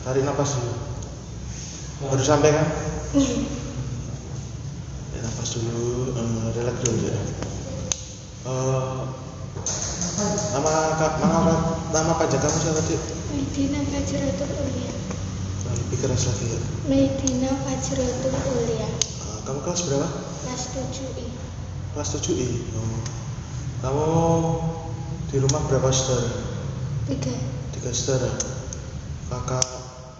Tarik nafas dulu. Baru sampai kan? Tarik nafas dulu, relax dulu ya. Nama pajak kamu siapa Dik? Medina Fajratul Ulia. Lebih keras lagi ya. Medina Fajratul Ulia. Kamu kelas berapa? Kelas 7I. Kelas 7I. Kamu di rumah berapa saudara? 3 saudara.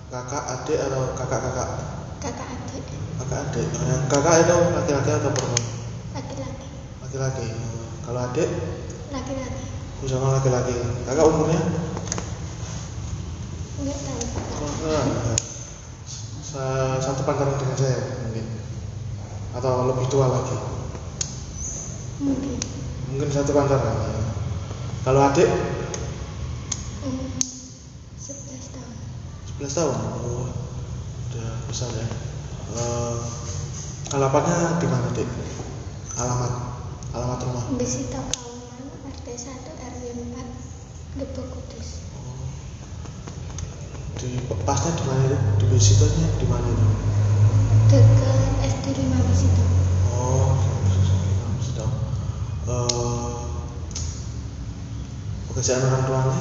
Kakak adik atau kakak? Kakak adik. Kakak adik. Kakak itu laki-laki atau perempuan? Laki-laki. Kalau adik? Laki-laki. Sama laki-laki. Kakak umurnya? Enggak tahu. Satu pantaran dengan saya mungkin. Atau lebih tua lagi? Mungkin satu pantaran. Kalau adik? 11 tahun. 11 tahun? Oh, udah besar ya. Alamatnya di mana Dik? Alamat rumah? Besito Kauman, RT 1 RW 4, Lebak Kudus. Di pasnya di mana itu? Di Besitonya di mana itu? Dekat SD 5 Besito. Oh, Besito. Pekerjaan orang tuanya?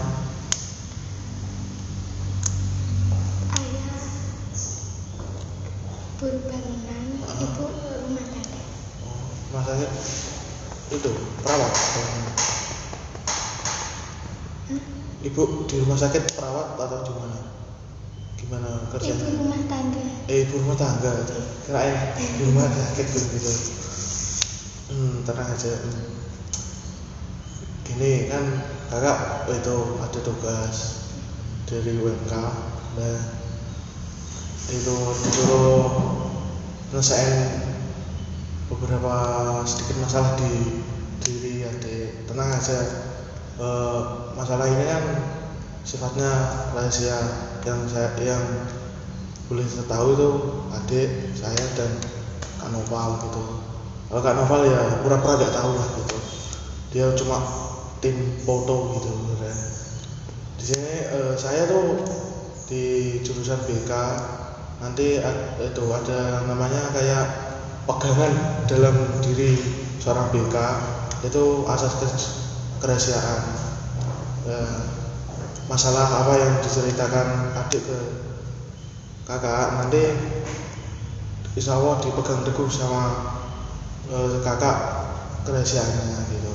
Ayah buruh bangunan, ibu rumah tangga. Rumah sakit itu perawat. Ibu di rumah sakit perawat atau gimana kerjanya? Ibu rumah tangga. Ibu rumah tangga. Kirain di rumah sakit gitu. Tenang aja. Gini kan kakak itu ada tugas dari UMK. Nah itu disuruh nyelesain beberapa sedikit masalah di diri adik. Tenang aja, masalah ini kan sifatnya rahasia. Yang boleh saya tahu itu adik saya dan Kak Noval gitu. Kalau Kak Noval ya pura-pura gak tahu lah gitu. Dia cuma tim foto gitu ya. Di sini saya tuh di jurusan BK nanti itu ada namanya kayak pegangan dalam diri seorang BK itu asas kerahasiaan. Masalah apa yang diceritakan adik ke kakak nanti insya Allah dipegang teguh sama kakak kerahasiaannya gitu.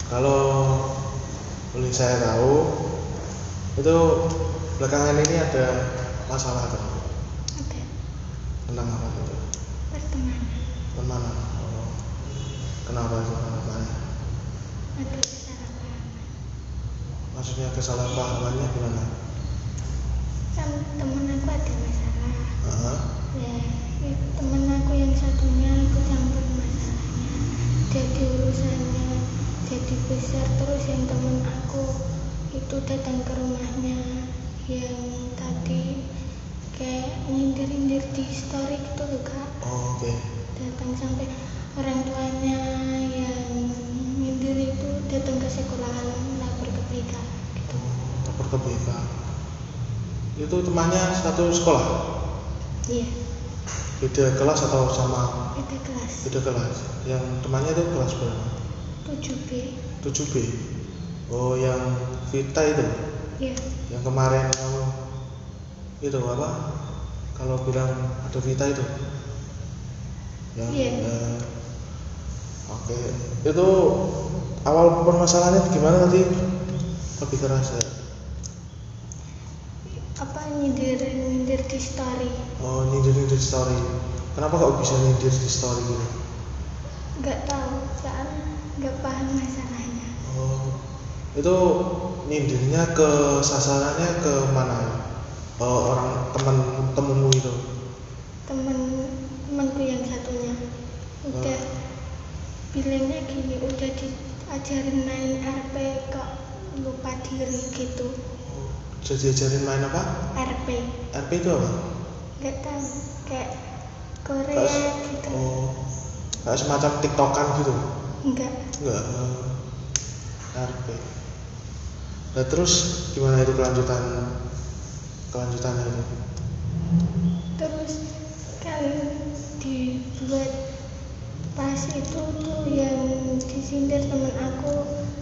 Kalau boleh saya tahu itu belakangan ini ada masalah tuh. Tentang apa itu? Pertemanan. Oh. Kenapa itu namanya? Ada kesalahpahaman. Maksudnya kesalahpahamannya gimana? Kan temen aku ada masalah. Ya, temen aku yang satunya ikut campur masalahnya. Jadi urusannya jadi besar, terus yang temen aku itu datang ke rumahnya yang tadi kayak nyindir-nyindir di story gitu loh Kak. Oh, oke. Datang sampai orang tuanya yang nyindir itu datang ke sekolahan lapor ke BK gitu. Lapor ke BK. Itu temannya satu sekolah? Iya. Beda kelas atau sama? Beda kelas. Beda kelas. Yang temannya itu kelas berapa? 7B. 7B. Oh, yang Vita itu? Iya. Yang kemarin kamu itu apa? Kalau bilang ada Vita itu? Yang Iya. Oke. Itu awal permasalahannya gimana tadi? Lebih keras ya? Apa nyindir di story? Oh, nyindir di story. Kenapa kok bisa nyindir di story gitu? Nggak tahu, soalnya nggak paham masalahnya. Oh, itu nyindirnya ke sasarannya ke mana? Orang temenmu itu? Temenku yang satunya udah bilangnya gini, udah diajarin main RP kok lupa diri gitu. Udah diajarin main apa? RP. RP itu apa? Nggak tahu, kayak Korea gitu. Oh, kayak semacam TikTokan gitu? Enggak. RP. Nah terus gimana itu kelanjutannya itu? Terus kan dibuat pas itu tuh yang disindir temen aku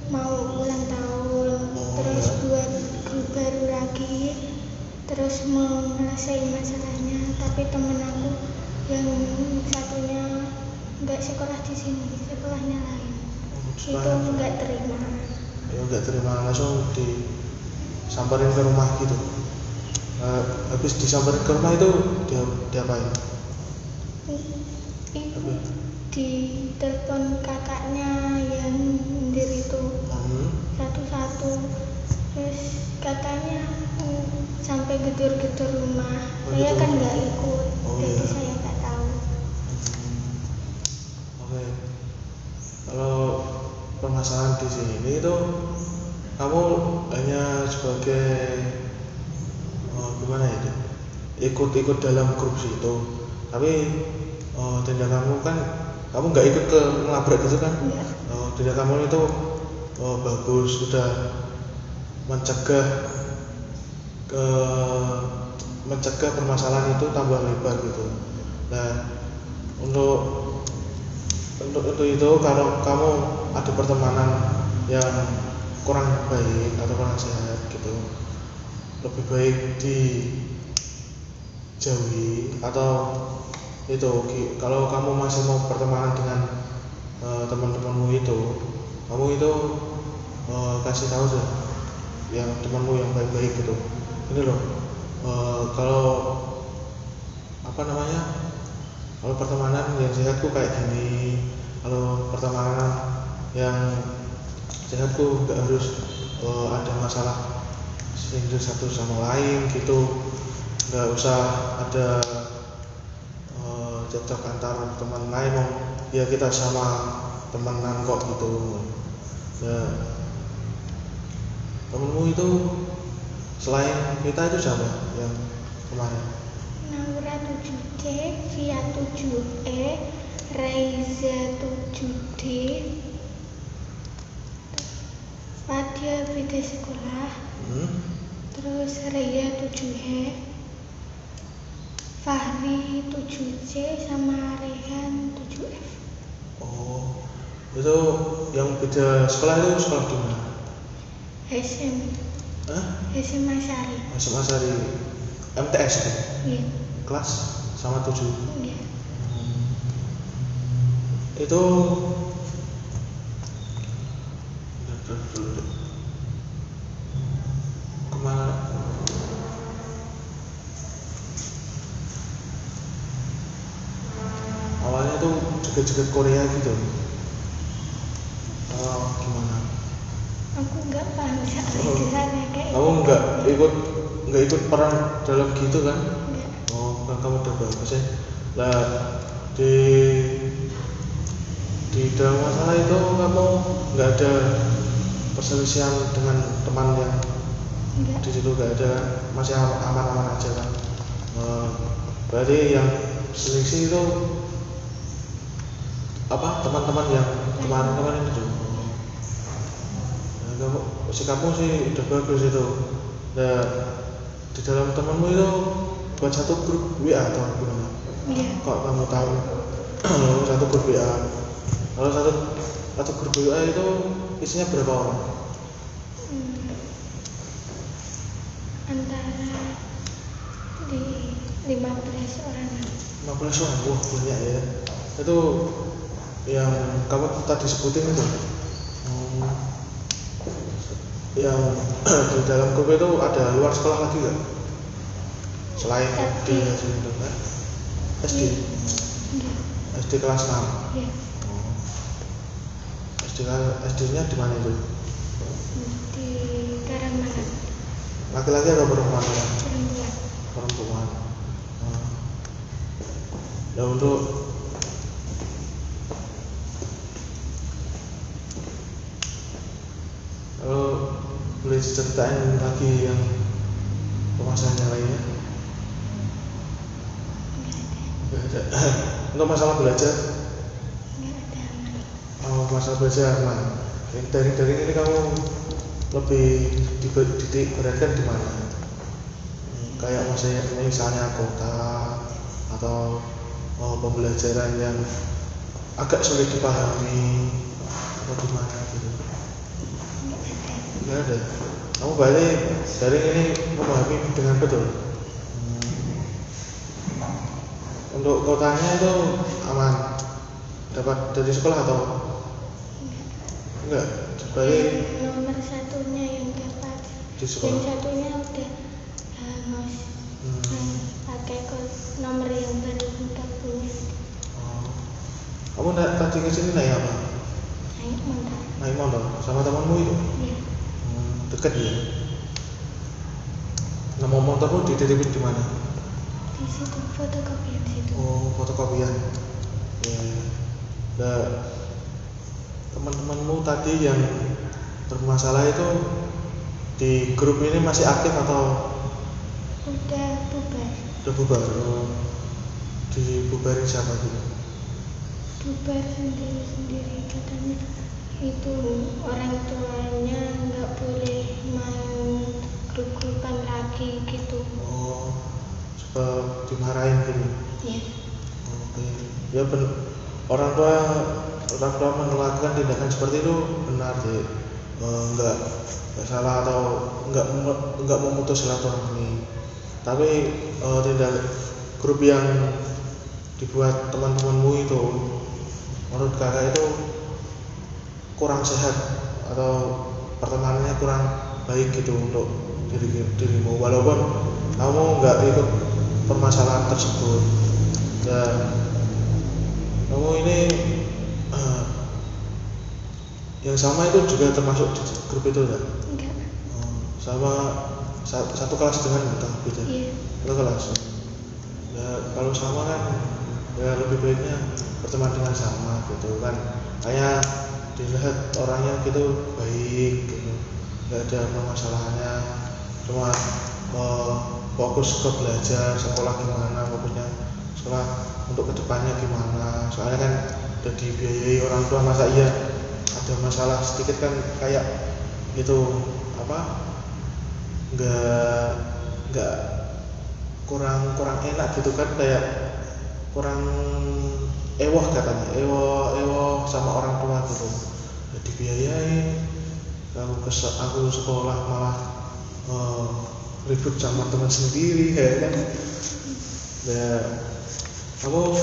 mau ulang tahun, terus buat grup baru lagi, terus mau menyelesaikan masalahnya, tapi temen aku yang satunya nggak sekolah di sini, sekolahnya lain, itu nggak terima. Ya nggak terima, langsung disamperin ke rumah gitu. Habis disamperin ke rumah itu diapain? Itu di telepon kakaknya yang sendiri itu satu-satu, terus katanya sampai gedor-gedor rumah. Saya kan nggak ikut, jadi saya nggak tahu. Oke. Kalau permasalahan di sini itu kamu hanya sebagai gimana itu? Ikut dalam grup situ, tapi tindakanmu kan kamu nggak ikut ke ngelabrak gitu kan? Tindakanmu itu bagus, sudah mencegah permasalahan itu tambah lebar gitu. Nah untuk itu kalau kamu ada pertemanan yang kurang baik atau kurang sehat gitu, lebih baik dijauhi. Atau itu kalau kamu masih mau pertemanan dengan teman-temanmu itu, kamu itu kasih tahu deh yang temanmu yang baik-baik gitu, ini loh, kalau kalau pertemanan yang sehatku kayak gini, kalau pertemanan yang sehatku nggak harus ada masalah satu sama lain gitu, nggak usah ada cocok antar teman lain, ya kita sama temenan kok gitu. Ya temenmu itu selain kita itu siapa yang kemarin? Naura 7D, Via 7E, Raiza 7D, Fadia beda sekolah, terus Raya 7E, Fahri 7C, sama Rehan 7F. Oh, itu yang beda sekolah itu sekolah di mana? SM. SMA Sari. SMA Sari. MTS itu? Iya. Kelas sama 7? Iya. Itu kemana? Awalnya tuh joget-joget Korea gitu. Gimana? Aku nggak paham soal jalannya kayak. Kamu nggak ikut perang dalam gitu kan? Enggak. Oh, kan kamu udah bagus ya. Lah di dalam masalah itu kamu nggak ada perselisihan dengan teman yang Enggak. di situ, nggak ada, masih aman-aman aja kan? Berarti yang selisih itu apa, teman-teman yang kemarin itu? Kamu sikapmu sih udah bagus itu. Nah, di dalam temanmu itu buat satu grup WA atau gimana? Iya. Kok kamu tahu satu grup WA? Kalau satu grup WA itu isinya berapa orang? Antara di 15 orang. 15 orang, wah banyak ya. Itu yang kamu tadi sebutin itu. Yang di dalam grup itu ada luar sekolah lagi nggak? Selain di SD kan? SD? Iya. SD kelas 6? Iya. SD-nya di mana itu? Di Karangmangan. Laki-laki atau perempuan? Perempuan. Ya untuk boleh ceritain lagi yang permasalahannya lainnya? Nggak ada. Untuk masalah belajar? Nggak ada. Oh, masalah belajar, nah dari ini kamu lebih titik beratkan di mana? Kayak misalnya kota atau pembelajaran yang agak sulit dipahami atau gimana gitu? Nggak ada. Kamu balik dari ini memahami dengan betul. Untuk kotanya itu aman, dapat dari sekolah atau enggak? Balik nomor satunya yang dapat, di sekolah. yang satunya udah hangus. Pakai nomor yang baru nggak punya. Kamu tadi kesini naik apa? Naik motor sama temanmu itu? Iya. Dekat ya? Nama motormu dititipin di mana? Di situ, fotokopian situ. Oh, fotokopian. Ya. Nah, teman-temanmu tadi yang bermasalah itu di grup ini masih aktif atau udah bubar? Udah bubar. Dibubarin siapa gitu? Bubar sendiri-sendiri, katanya itu orang tuanya nggak boleh main grup-grupan lagi gitu. Oh, supaya dimarahin gitu. Iya. Oke. Ya orang tua melakukan tindakan seperti itu benar deh. Enggak salah atau enggak memutus silaturahmi. Tapi tindak grup yang dibuat teman-temanmu itu menurut kakak itu kurang sehat atau pertemanannya kurang baik gitu untuk dirimu, walaupun kamu nggak ikut permasalahan tersebut. Dan kamu ini yang sama itu juga termasuk di grup itu enggak? Enggak. Sama satu kelas dengan kita beda? Iya. Satu kelas. Ya kalau sama kan ya lebih baiknya berteman dengan sama gitu kan, kayak dilihat orangnya gitu baik gitu, nggak ada permasalahannya, cuma fokus ke belajar sekolah gimana, fokusnya sekolah untuk kedepannya gimana. Soalnya kan udah dibiayai orang tua, masa iya ada masalah sedikit kan kayak gitu apa nggak kurang enak gitu kan, kayak kurang ewoh katanya, ewoh sama orang tua gitu. Jadi dibiayai, aku sekolah malah ribut sama teman sendiri kayak kan. Ya kamu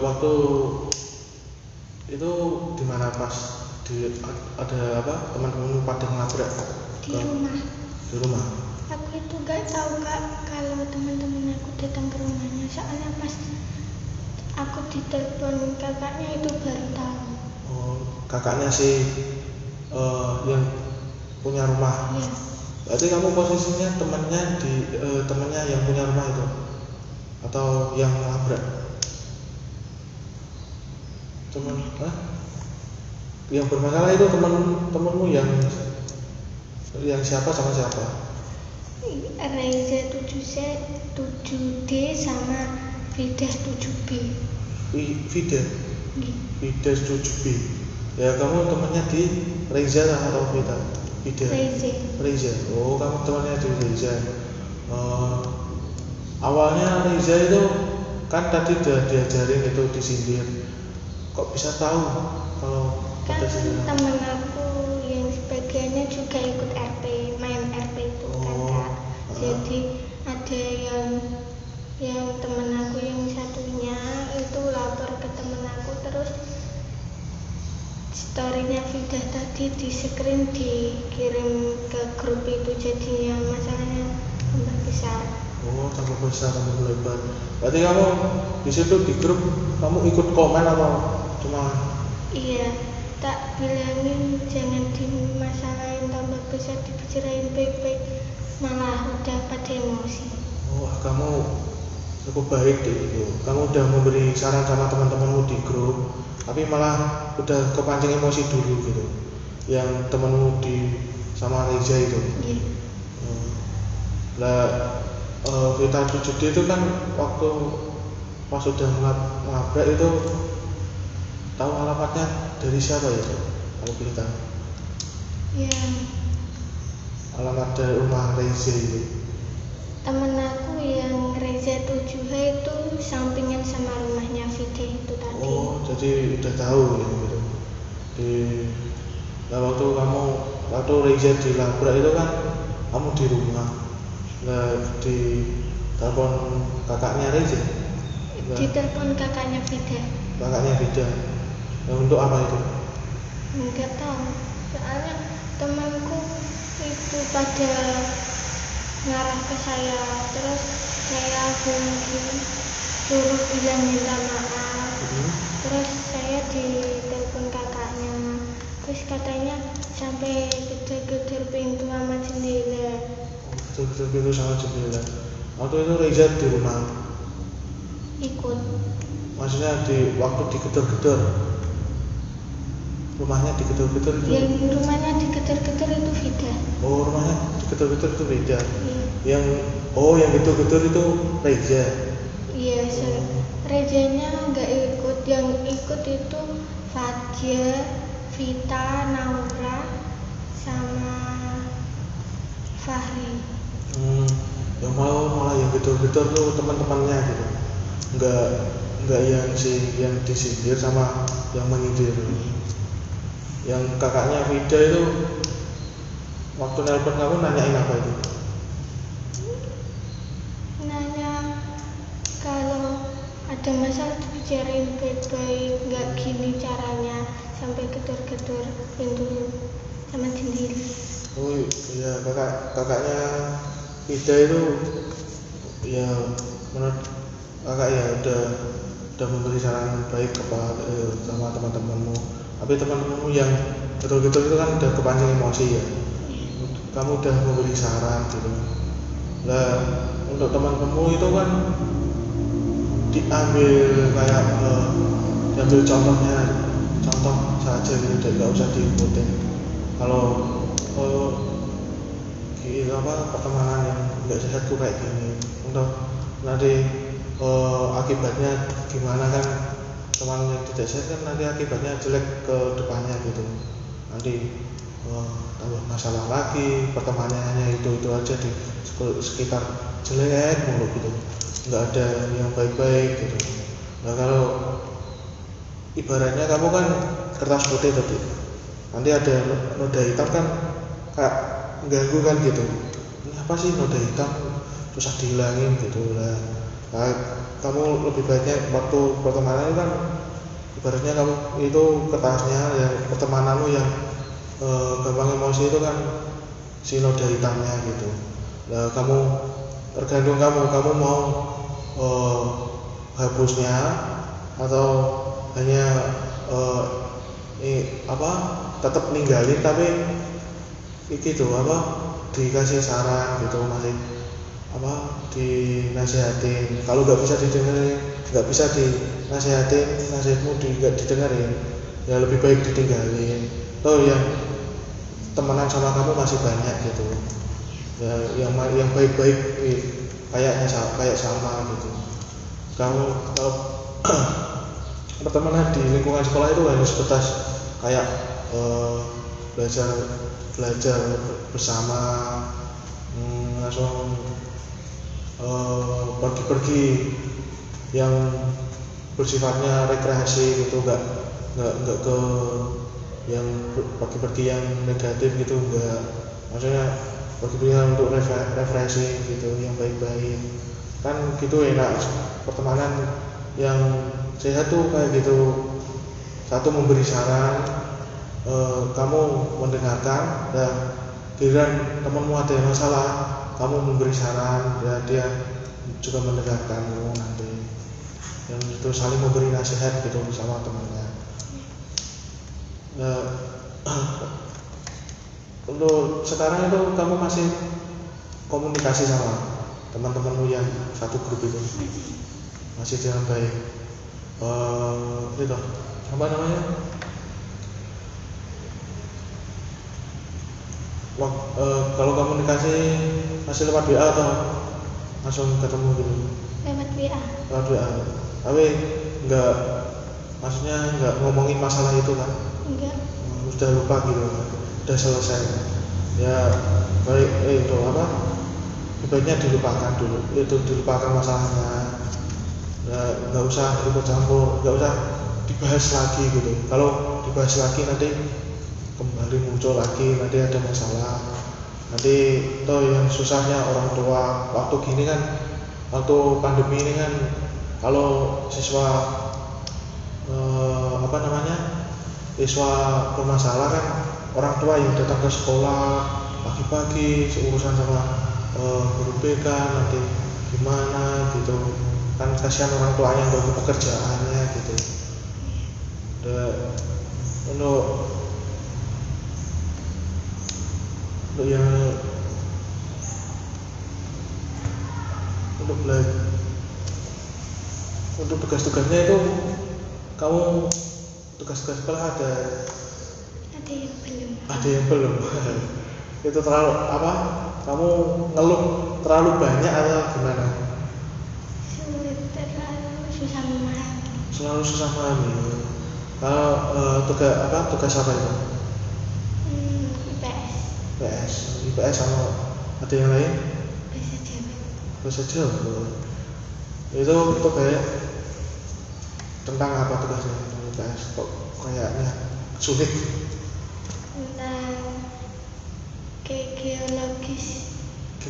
waktu itu di mana pas ada apa teman-teman pada ngelabrak di rumah. Di rumah. Aku itu gak tahu Kak kalau teman-teman aku datang ke rumahnya, soalnya pas aku ditelepon kakaknya itu baru tahu. Oh, kakaknya si yang punya rumah. Iya. Berarti kamu posisinya temannya yang punya rumah itu atau yang ngelabrak? Yang bermasalah itu temanmu yang siapa sama siapa? Reza 7D sama Fidah 7B. Fidah 7B. Ya kamu temannya di Reza atau Fidah? Reza. Oh, kamu temannya di Reza. Awalnya Reza itu kan tadi udah diajarin itu disindir. Kok bisa tahu kalau kan ada sindiran? temen aku yang sebagiannya juga ikut RP, main RP itu kan Kak. Jadi ada yang temen aku yang satunya itu lapor ke temen aku, terus storynya Fidah tadi di screen dikirim ke grup itu, jadinya masalahnya tambah besar. Oh, tambah besar, tambah lebar. Berarti kamu di situ di grup kamu ikut komen atau cuma? Iya, tak bilangin jangan dimasalahin tambah besar, dibicarain baik-baik, malah udah pada emosi. Wah, kamu cukup baik deh itu. Kamu udah memberi saran sama teman-temanmu di grup, tapi malah udah kepancing emosi dulu gitu. Yang temanmu sama Reza itu. Iya. Lah Vita 7D itu kan waktu pas sudah ngelabrak itu tahu alamatnya dari siapa itu? Kalau boleh tahu. Ya, alamat dari rumah Reza itu? temen aku yang Reza 7H itu sampingan sama rumahnya Vide itu tadi. Oh, jadi udah tahu ya gitu. Nah, waktu Reza dilabrak itu kan kamu di rumah. Nah, di telepon kakaknya Reza. Nah, Di telepon kakaknya Vide. kakaknya beda. Nah, untuk apa itu? Enggak tahu. Soalnya temanku itu pada ngarah ke saya, terus saya suruh bilang minta maaf. Terus saya ditelepon kakaknya, terus katanya sampai gedor-gedor pintu sama jendela. Gedor-gedor pintu sama jendela. Waktu itu Reza di rumah. Ikut. Maksudnya waktu digedor-gedor. Rumahnya digedor-gedor itu. Yang rumahnya digedor-gedor itu Vida. Oh, rumahnya digedor-gedor itu beda. Iya. Yang gedor-gedor itu Reza. Iya, Rezanya nggak ikut, yang ikut itu Fajar, Vita, Naura, sama Fahri. Yang malah yang gedor-gedor tuh teman-temannya gitu. Enggak yang disindir sama yang menyindir. Yang kakaknya Vida itu waktu nelpon kamu nanyain apa itu? Nanya kalau ada masalah dibicarain baik-baik, nggak gini caranya, sampai gedor-gedor pintu sama jendela. Oh iya, kakaknya Vida itu ya menurut kakak ya udah memberi saran baik kepada sama teman-temanmu. Tapi teman-temanmu yang gedor-gedor itu kan udah kepancing emosi ya. Kamu udah memberi saran gitu. Nah, untuk teman-temanmu itu kan diambil kayak diambil contoh saja gitu, nggak usah diikutin. Kalau pertemanan yang nggak sehat tuh kayak gini, untuk nanti akibatnya gimana kan, teman yang tidak sehat kan nanti akibatnya jelek ke depannya gitu. Nanti tambah masalah lagi, pertemanannya itu aja di sekitar jelek mulu gitu, nggak ada yang baik-baik gitu. Nah, kalau ibaratnya kamu kan kertas putih tadi, nanti ada noda hitam kan kayak ganggu kan gitu. Ini apa sih noda hitam, susah dihilangin gitu lah. Nah, kamu lebih baiknya waktu pertemanan kan ibaratnya kamu itu kertasnya ya, pertemananmu yang gampang emosi itu kan si noda hitamnya gitu. Nah, tergantung kamu mau hapusnya atau hanya tetap ninggalin tapi gitu dikasih saran gitu, masih dinasihatin. Kalau nggak bisa didengerin, nggak bisa dinasihatin, nasihatmu nggak didengerin, ya lebih baik ditinggalin. Yang temenan sama kamu masih banyak gitu ya, yang baik-baik kayak sama gitu. Kalau pertemanan di lingkungan sekolah itu harus sebatas kayak belajar bersama, langsung pergi-pergi yang bersifatnya rekreasi gitu, nggak ke yang pergi-pergi yang negatif gitu, enggak. Maksudnya pergi-pergi untuk refreshing gitu, yang baik-baik kan gitu enak. Pertemanan yang sehat tuh kayak gitu, satu memberi saran, kamu mendengarkan, dan giliran temanmu ada yang masalah kamu memberi saran, ya dia juga mendengarkanmu nanti, yang itu saling memberi nasihat gitu sama temannya. Untuk sekarang itu kamu masih komunikasi sama teman-temanmu yang satu grup itu? Masih dengan baik. Itu apa namanya? Kalau komunikasi masih lewat WA atau langsung ketemu gitu? Lewat WA. Lewat WA. Tapi maksudnya nggak ngomongin masalah itu kan? Enggak. Sudah lupa gitu, udah selesai ya, baik itu apa, sebaiknya dilupakan dulu, itu dilupakan masalahnya, nggak usah ikut campur, nggak usah dibahas lagi gitu. Kalau dibahas lagi nanti kembali muncul lagi, nanti ada masalah, nanti toh yang susahnya orang tua. Waktu gini kan, waktu pandemi ini kan, kalau siswa siswa bermasalah kan, orang tua yang datang ke sekolah pagi-pagi seurusan sama guru BK, nanti gimana gitu kan, kasihan orang tuanya untuk pekerjaannya gitu. Untuk tugas-tugasnya itu, kamu tugas-tugas sekolah ada yang belum itu terlalu apa, kamu ngeluh terlalu banyak atau gimana? Selalu susah memahami. Kalau tugas apa itu? IPS sama ada yang lain? Bahasa Jawa. Itu kayak tentang apa tugasnya IPS? Kok kayaknya sulit? Tentang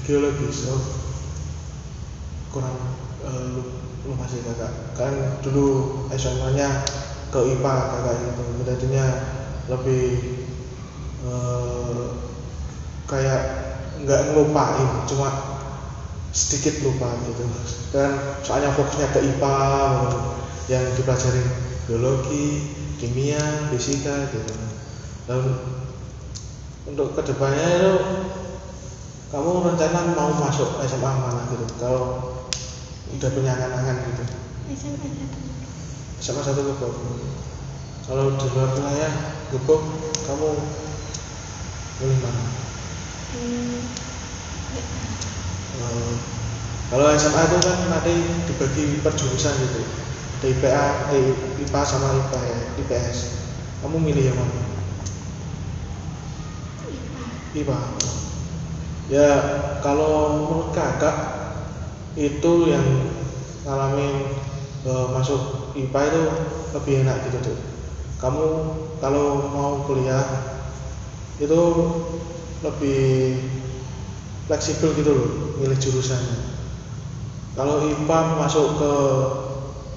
geologis. Oh, kurang lu masih kakak kan dulu SMA-nya ke IPA kakak itu, bedanya lebih kayak nggak ngelupain, cuma sedikit lupa gitu kan, soalnya fokusnya ke IPA yang dipelajari biologi, kimia, fisika gitu. Dan untuk kedepannya itu kamu rencana mau masuk SMA mana gitu, kalau udah punya angan-angan gitu? SMA 1 Gebog. Kalau di luar wilayah Gebog kamu pilih mana? Kalau SMA itu kan nanti dibagi per jurusan gitu, ada IPA sama IPS. Kamu milih yang mana? IPA. Ya kalau menurut kakak itu yang ngalamin masuk IPA itu lebih enak gitu tuh. Kamu kalau mau kuliah itu lebih fleksibel gitu loh milih jurusannya. Kalau IPA masuk ke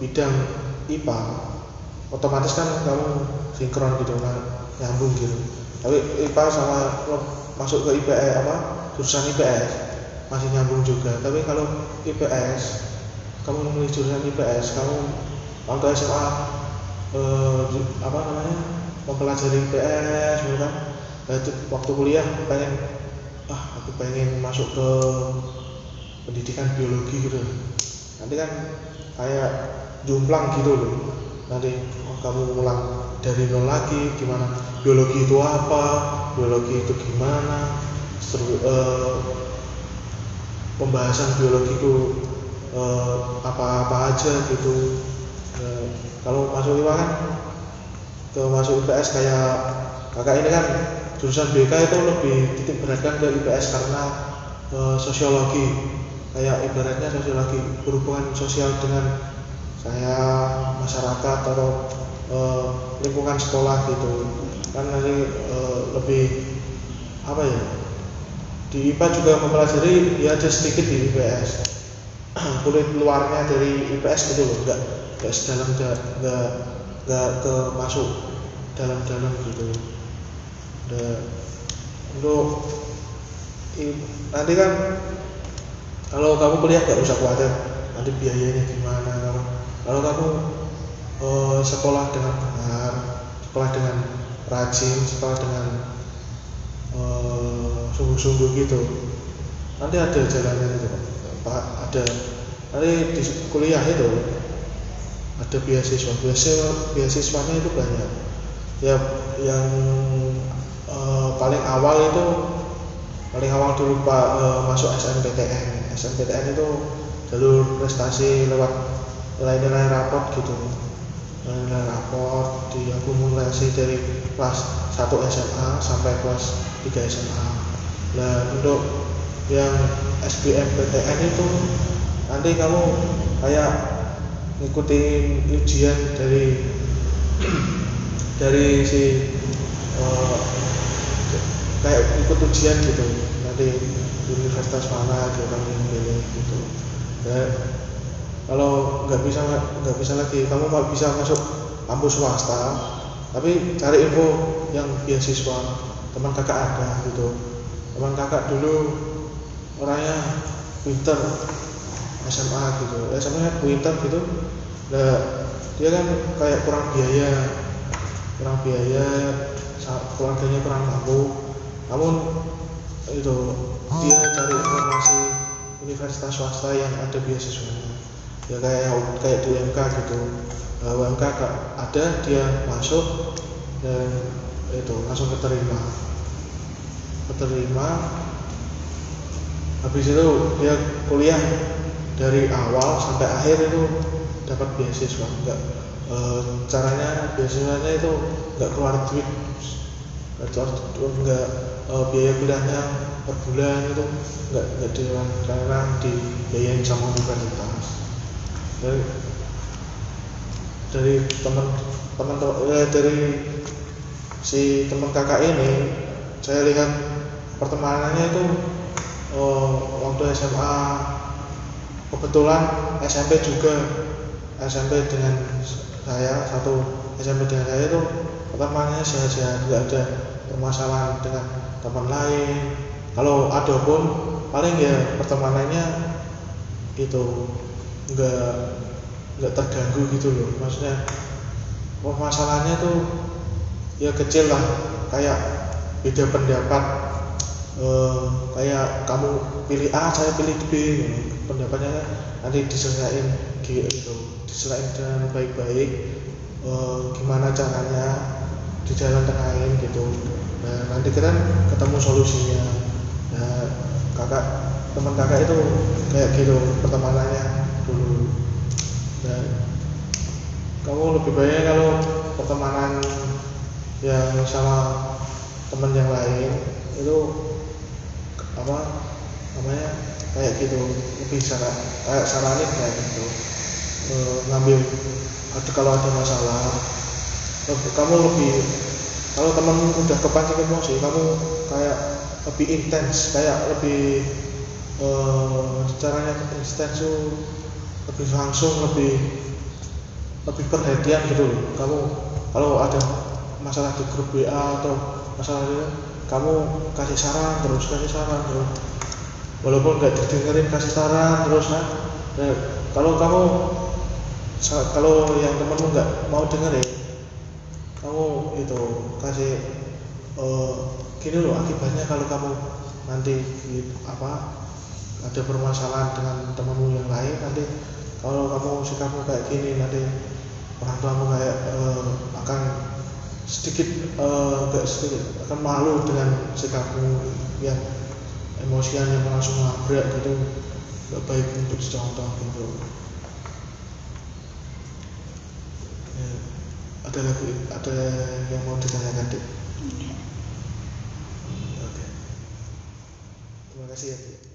bidang IPA, otomatis kan kamu sinkron gitu kan, nyambung gitu. Tapi IPA sama masuk ke jurusan IPS masih nyambung juga. Tapi kalau IPS, kamu memilih jurusan IPS, kamu waktu SMA mempelajari IPS gitu kan. Waktu kuliah aku pengen masuk ke pendidikan biologi gitu. Nanti kan kayak jomplang gitu loh. Nanti kamu ulang dari nol lagi, gimana biologi itu apa, biologi itu gimana, pembahasan biologi itu apa aja gitu. Kalau masuk IPA kan, masuk IPS kayak kakak ini kan jurusan BK itu lebih titik beratkan ke IPS karena sosiologi, kayak ibaratnya sosiologi berhubungan sosial dengan saya masyarakat atau lingkungan sekolah gitu kan. Nanti lebih apa ya, di IPA juga mempelajari ya ada sedikit di IPS kulit luarnya dari IPS gitu loh, nggak sedalam, nggak ke masuk dalam-dalam gitu. Untuk nanti kan kalau kamu kuliah nggak usah khawatir nanti biayanya gimana. Kalau kamu sekolah dengan benar, sekolah dengan rajin, sekolah dengan sungguh-sungguh gitu, nanti ada jalannya gitu Pak. Ada nanti di kuliah itu ada beasiswanya itu banyak ya. Yang paling awal dulu Pak masuk SNPTN itu jalur prestasi lewat nilai-nilai raport gitu, nilai raport diakumulasi dari kelas 1 SMA sampai kelas 3 SMA. Nah untuk yang SBMPTN itu nanti kamu kayak ngikutin ujian dari si kayak ikut ujian gitu, nanti universitas mana gitu kamu yang pilih gitu. Dan kalau nggak bisa lagi, kamu bisa masuk kampus swasta, tapi cari info yang beasiswa. Teman kakak ada gitu, teman kakak dulu orangnya pinter, SMA gitu, SMA pinter gitu. Nah dia kan kayak kurang biaya, keluarganya kurang mampu, namun itu dia cari informasi universitas swasta yang ada beasiswanya, ya kayak di UMK gitu. UMK ada, dia masuk dan itu langsung keterima. Habis itu dia kuliah dari awal sampai akhir itu dapat beasiswa. Caranya beasiswanya itu nggak keluar duit, nggak biaya kuliahnya per bulan itu nggak karena dibiayain sama universitas. Dari dari si teman kakak ini saya lihat pertemanannya itu waktu SMA, kebetulan SMP dengan saya, satu SMP dengan saya itu pertemanannya sehat-sehat, nggak ada permasalahan dengan teman lain. Kalau ada pun paling ya pertemanannya itu nggak terganggu gitu loh, maksudnya masalahnya tuh ya kecil lah, kayak beda pendapat, kayak kamu pilih A saya pilih B, pendapatnya nanti diselesain gitu, diselesain dengan baik-baik, gimana caranya di jalan tengahin gitu. Nah nanti kan ketemu solusinya. Nah teman kakak itu kayak gitu pertemanannya dulu. Dan kamu lebih baik kalau pertemanan yang sama teman yang lain itu kayak gitu, lebih saranin kayak gitu, ngambil kalau ada masalah. Kamu lebih, kalau temanmu udah kepancing emosi, kamu kayak lebih intens, kayak lebih caranya intens tuh lebih langsung, lebih perhatian gitu loh. Kamu kalau ada masalah di grup WA atau masalah itu, kamu kasih saran terus, walaupun nggak didengerin kasih saran terus kan. Nah, kalau yang temenmu nggak mau dengerin, kamu itu kasih gini loh akibatnya kalau kamu nanti ada permasalahan dengan temanmu yang lain, nanti kalau kamu sikapmu kayak gini, nanti orang tuamu kayak akan akan malu dengan sikapmu yang emosian, yang langsung nabrak gitu, nggak baik untuk dicontoh gitu. Ya, ada yang mau ditanyakan, Dik? Oke. Terima kasih ya, Dik.